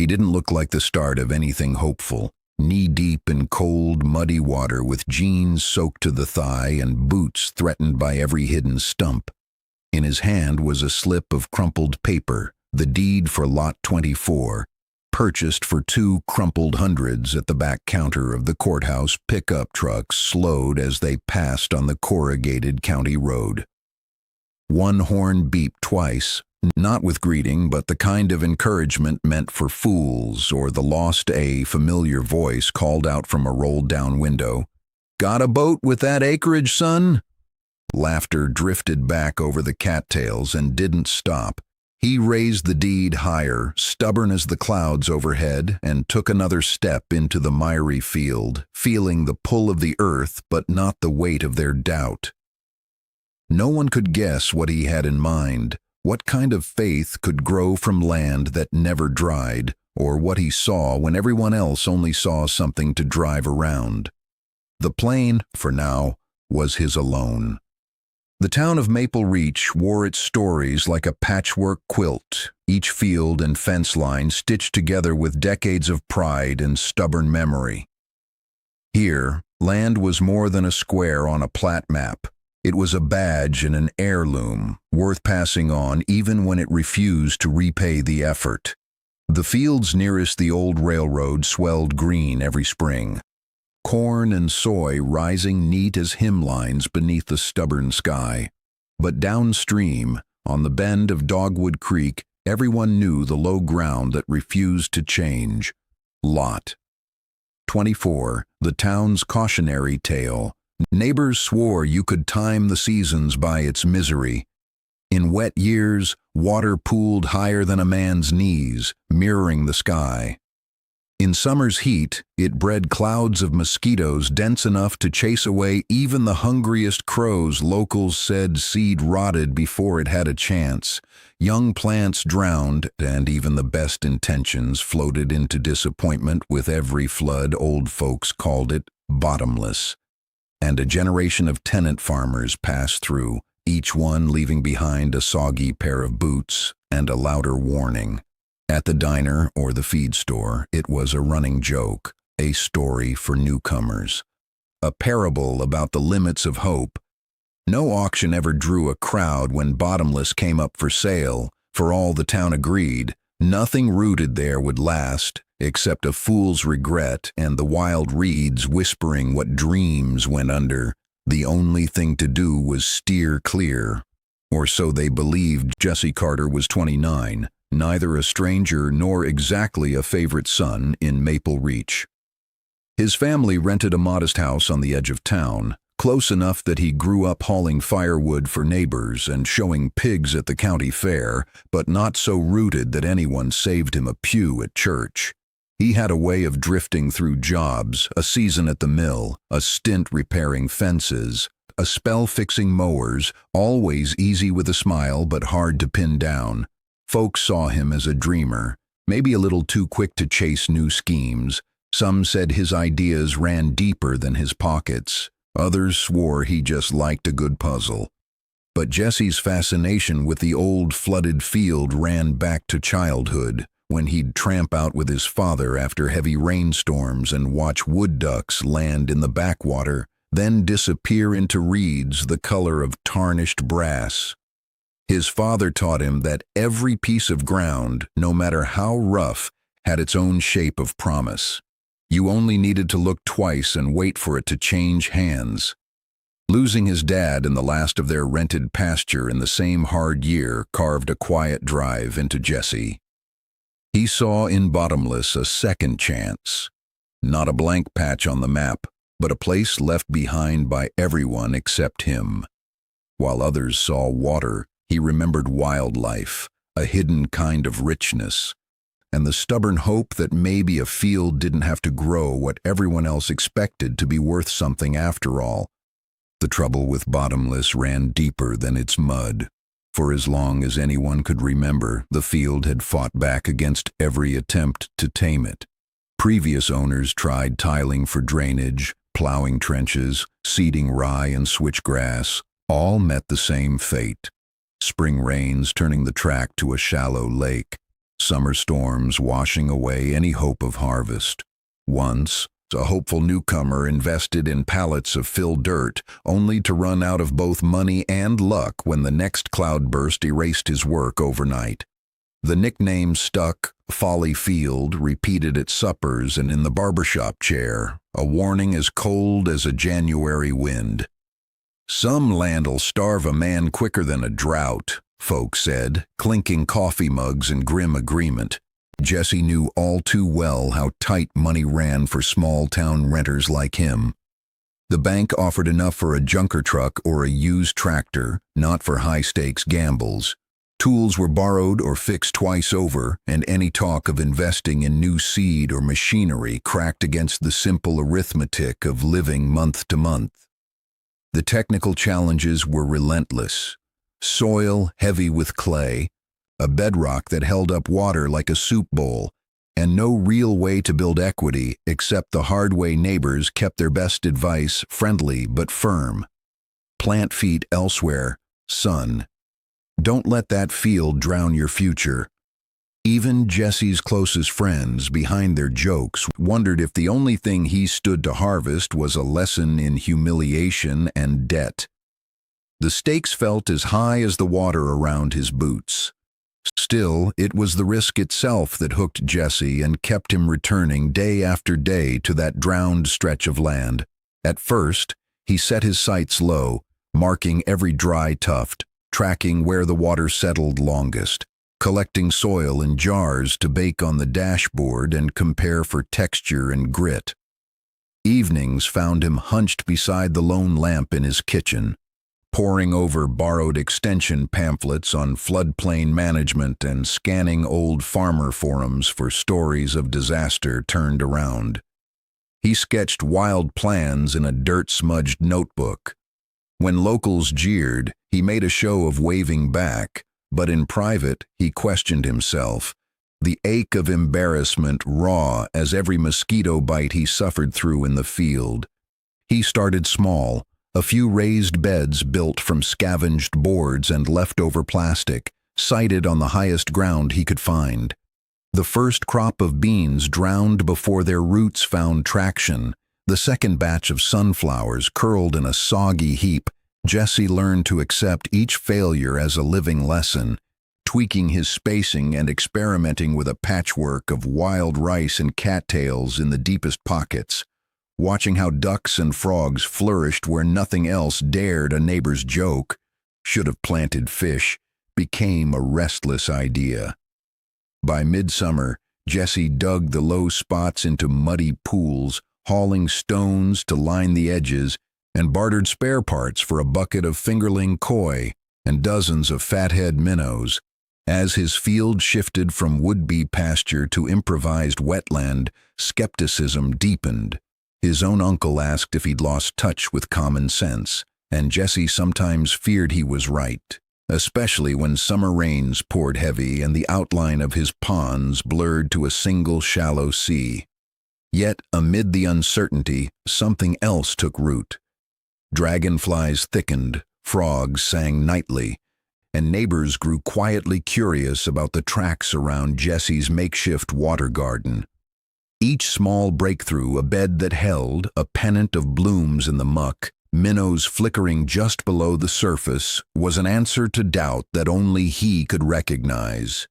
He didn't look like the start of anything hopeful, knee-deep in cold, muddy water with jeans soaked to the thigh and boots threatened by every hidden stump. In his hand was a slip of crumpled paper, the deed for Lot 24, purchased for 2 crumpled hundreds at the back counter of the courthouse pickup trucks slowed as they passed on the corrugated county road. One horn beeped twice, not with greeting, but the kind of encouragement meant for fools, or the lost a familiar voice called out from a rolled-down window. "Got a boat with that acreage, son?" Laughter drifted back over the cattails and didn't stop. He raised the deed higher, stubborn as the clouds overhead, and took another step into the miry field, feeling the pull of the earth but not the weight of their doubt. No one could guess what he had in mind, what kind of faith could grow from land that never dried, or what he saw when everyone else only saw something to drive around. The plain, for now, was his alone. The town of Maple Reach wore its stories like a patchwork quilt, each field and fence line stitched together with decades of pride and stubborn memory. Here, land was more than a square on a plat map. It was a badge and an heirloom, worth passing on even when it refused to repay the effort. The fields nearest the old railroad swelled green every spring, corn and soy rising neat as hymnlines beneath the stubborn sky. But downstream, on the bend of Dogwood Creek, everyone knew the low ground that refused to change. Lot 24, the town's cautionary tale. Neighbors swore you could time the seasons by its misery. In wet years, water pooled higher than a man's knees, mirroring the sky. In summer's heat, it bred clouds of mosquitoes dense enough to chase away even the hungriest crows locals said seed rotted before it had a chance. Young plants drowned, and even the best intentions floated into disappointment with every flood. Old folks called it bottomless. And a generation of tenant farmers passed through, each one leaving behind a soggy pair of boots and a louder warning. At the diner or the feed store, it was a running joke, a story for newcomers, a parable about the limits of hope. No auction ever drew a crowd when Bottomless came up for sale, for all the town agreed. Nothing rooted there would last, except a fool's regret and the wild reeds whispering what dreams went under. The only thing to do was steer clear. Or so they believed. Jesse Carter was 29, neither a stranger nor exactly a favorite son in Maple Reach. His family rented a modest house on the edge of town, close enough that he grew up hauling firewood for neighbors and showing pigs at the county fair, but not so rooted that anyone saved him a pew at church. He had a way of drifting through jobs, a season at the mill, a stint repairing fences, a spell fixing mowers, always easy with a smile but hard to pin down. Folks saw him as a dreamer, maybe a little too quick to chase new schemes. Some said his ideas ran deeper than his pockets. Others swore he just liked a good puzzle. But Jesse's fascination with the old flooded field ran back to childhood, when he'd tramp out with his father after heavy rainstorms and watch wood ducks land in the backwater, then disappear into reeds the color of tarnished brass. His father taught him that every piece of ground, no matter how rough, had its own shape of promise. You only needed to look twice and wait for it to change hands. Losing his dad in the last of their rented pasture in the same hard year carved a quiet drive into Jesse. He saw in Bottomless a second chance. Not a blank patch on the map, but a place left behind by everyone except him. While others saw water, he remembered wildlife, a hidden kind of richness, and the stubborn hope that maybe a field didn't have to grow what everyone else expected to be worth something after all. The trouble with Bottomless ran deeper than its mud. For as long as anyone could remember, the field had fought back against every attempt to tame it. Previous owners tried tiling for drainage, plowing trenches, seeding rye and switchgrass. All met the same fate. Spring rains turning the track to a shallow lake. summer storms washing away any hope of harvest. Once, a hopeful newcomer invested in pallets of filled dirt, only to run out of both money and luck when the next cloudburst erased his work overnight. The nickname stuck, Folly Field, repeated at suppers and in the barbershop chair, a warning as cold as a January wind. "Some land'll starve a man quicker than a drought," folk said, clinking coffee mugs in grim agreement. Jesse knew all too well how tight money ran for small-town renters like him. The bank offered enough for a junker truck or a used tractor, not for high-stakes gambles. Tools were borrowed or fixed twice over, and any talk of investing in new seed or machinery cracked against the simple arithmetic of living month to month. The technical challenges were relentless. Soil heavy with clay, a bedrock that held up water like a soup bowl, and no real way to build equity except the hard way neighbors kept their best advice friendly but firm. Plant feet elsewhere, son. Don't let that field drown your future. Even Jesse's closest friends, behind their jokes, wondered if the only thing he stood to harvest was a lesson in humiliation and debt. The stakes felt as high as the water around his boots. Still, it was the risk itself that hooked Jesse and kept him returning day after day to that drowned stretch of land. At first, he set his sights low, marking every dry tuft, tracking where the water settled longest, collecting soil in jars to bake on the dashboard and compare for texture and grit. Evenings found him hunched beside the lone lamp in his kitchen, poring over borrowed extension pamphlets on floodplain management and scanning old farmer forums for stories of disaster turned around. He sketched wild plans in a dirt-smudged notebook. When locals jeered, he made a show of waving back, but in private he questioned himself, the ache of embarrassment raw as every mosquito bite he suffered through in the field. He started small, a few raised beds built from scavenged boards and leftover plastic, sited on the highest ground he could find. The first crop of beans drowned before their roots found traction. The second batch of sunflowers curled in a soggy heap. Jesse learned to accept each failure as a living lesson, tweaking his spacing and experimenting with a patchwork of wild rice and cattails in the deepest pockets. Watching how ducks and frogs flourished where nothing else dared a neighbor's joke, should have planted fish, became a restless idea. By midsummer, Jesse dug the low spots into muddy pools, hauling stones to line the edges, and bartered spare parts for a bucket of fingerling koi and dozens of fathead minnows. As his field shifted from would-be pasture to improvised wetland, skepticism deepened. His own uncle asked if he'd lost touch with common sense, and Jesse sometimes feared he was right, especially when summer rains poured heavy and the outline of his ponds blurred to a single shallow sea. Yet, amid the uncertainty, something else took root. Dragonflies thickened, frogs sang nightly, and neighbors grew quietly curious about the tracks around Jesse's makeshift water garden. Each small breakthrough, a bed that held, a pennant of blooms in the muck, minnows flickering just below the surface, was an answer to doubt that only he could recognize.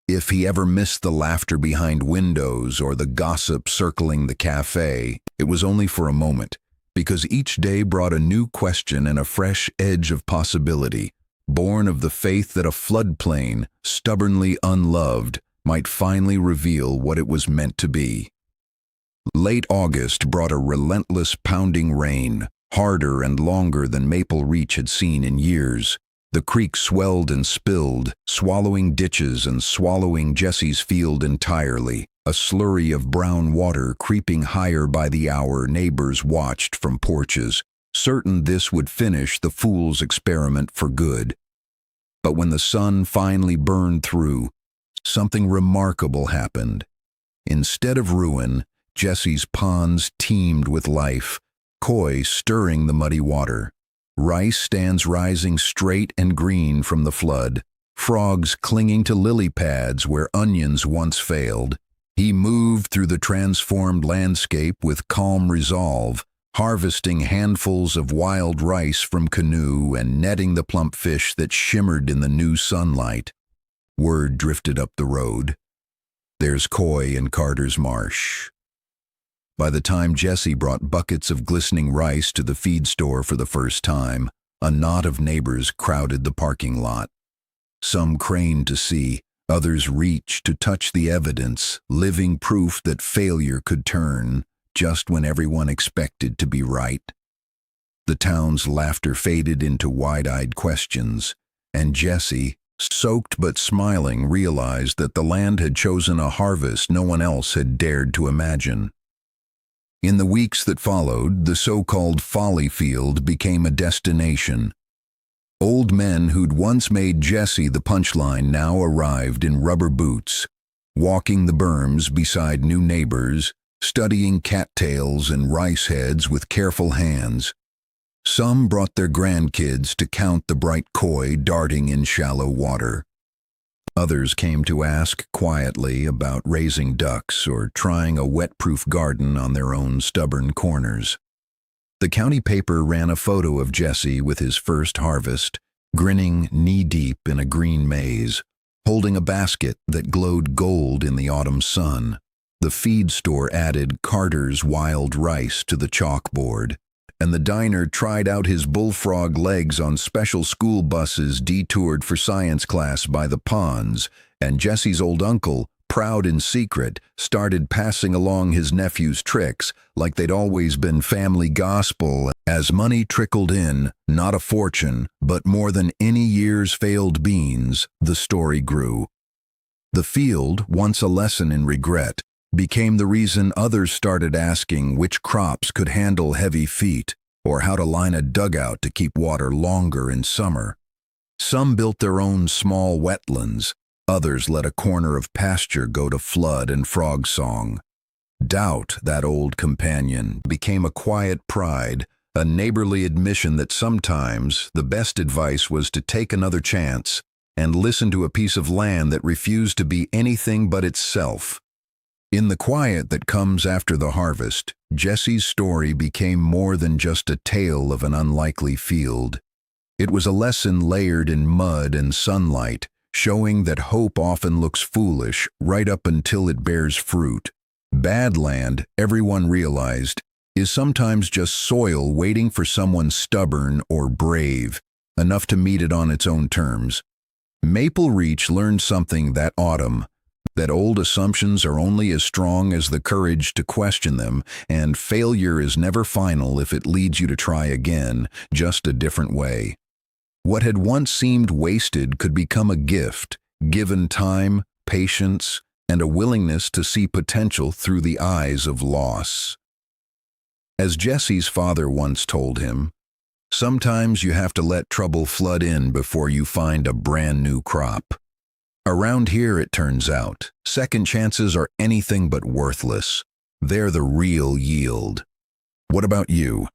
If he ever missed the laughter behind windows or the gossip circling the cafe, it was only for a moment, because each day brought a new question and a fresh edge of possibility, born of the faith that a floodplain, stubbornly unloved, might finally reveal what it was meant to be. Late August brought a relentless pounding rain, harder and longer than Maple Reach had seen in years. The creek swelled and spilled, swallowing ditches and swallowing Jesse's field entirely. A slurry of brown water creeping higher by the hour, neighbors watched from porches, certain this would finish the fool's experiment for good. But when the sun finally burned through, something remarkable happened. Instead of ruin, Jesse's ponds teemed with life, koi stirring the muddy water. Rice stands rising straight and green from the flood, frogs clinging to lily pads where onions once failed. He moved through the transformed landscape with calm resolve, harvesting handfuls of wild rice from canoe and netting the plump fish that shimmered in the new sunlight. Word drifted up the road. There's koi in Carter's Marsh. By the time Jesse brought buckets of glistening rice to the feed store for the first time, a knot of neighbors crowded the parking lot. Some craned to see, others reached to touch the evidence, living proof that failure could turn just when everyone expected to be right. The town's laughter faded into wide-eyed questions, and Jesse, soaked but smiling, realized that the land had chosen a harvest no one else had dared to imagine. In the weeks that followed, the so-called Folly Field became a destination. Old men who'd once made Jesse the punchline now arrived in rubber boots, walking the berms beside new neighbors, studying cattails and rice heads with careful hands. Some brought their grandkids to count the bright koi darting in shallow water. Others came to ask quietly about raising ducks or trying a wet-proof garden on their own stubborn corners. The county paper ran a photo of Jesse with his first harvest, grinning knee-deep in a green maize, holding a basket that glowed gold in the autumn sun. The feed store added Carter's wild rice to the chalkboard, and the diner tried out his bullfrog legs on special school buses detoured for science class by the ponds, and Jesse's old uncle, proud in secret, started passing along his nephew's tricks like they'd always been family gospel. As money trickled in, not a fortune, but more than any year's failed beans, the story grew. The field, once a lesson in regret, became the reason others started asking which crops could handle heavy feet, or how to line a dugout to keep water longer in summer. Some built their own small wetlands, others let a corner of pasture go to flood and frog song. Doubt, that old companion, became a quiet pride, a neighborly admission that sometimes the best advice was to take another chance and listen to a piece of land that refused to be anything but itself. In the quiet that comes after the harvest, Jesse's story became more than just a tale of an unlikely field. It was a lesson layered in mud and sunlight, showing that hope often looks foolish right up until it bears fruit. Bad land, everyone realized, is sometimes just soil waiting for someone stubborn or brave, enough to meet it on its own terms. Maple Reach learned something that autumn, that old assumptions are only as strong as the courage to question them, and failure is never final if it leads you to try again, just a different way. What had once seemed wasted could become a gift, given time, patience, and a willingness to see potential through the eyes of loss. As Jesse's father once told him, sometimes you have to let trouble flood in before you find a brand new crop. Around here, it turns out, second chances are anything but worthless. They're the real yield. What about you?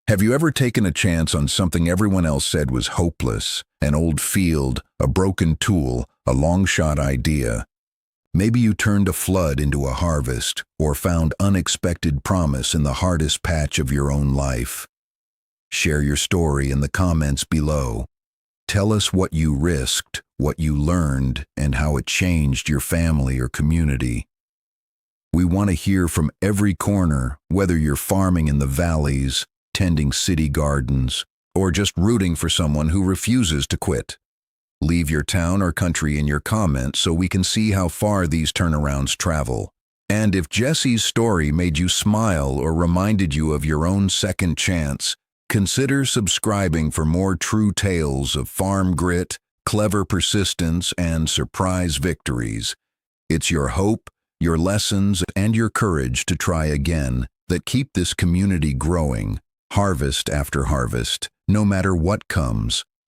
Have you ever taken a chance on something everyone else said was hopeless? An old field, a broken tool, a long-shot idea? Maybe you turned a flood into a harvest, or found unexpected promise in the hardest patch of your own life. Share your story in the comments below. Tell us what you risked, what you learned, and how it changed your family or community. We want to hear from every corner, whether you're farming in the valleys, tending city gardens, or just rooting for someone who refuses to quit. Leave your town or country in your comments so we can see how far these turnarounds travel. And if Jesse's story made you smile or reminded you of your own second chance, consider subscribing for more true tales of farm grit, clever persistence, and surprise victories. It's your hope, your lessons, and your courage to try again that keep this community growing, harvest after harvest, no matter what comes.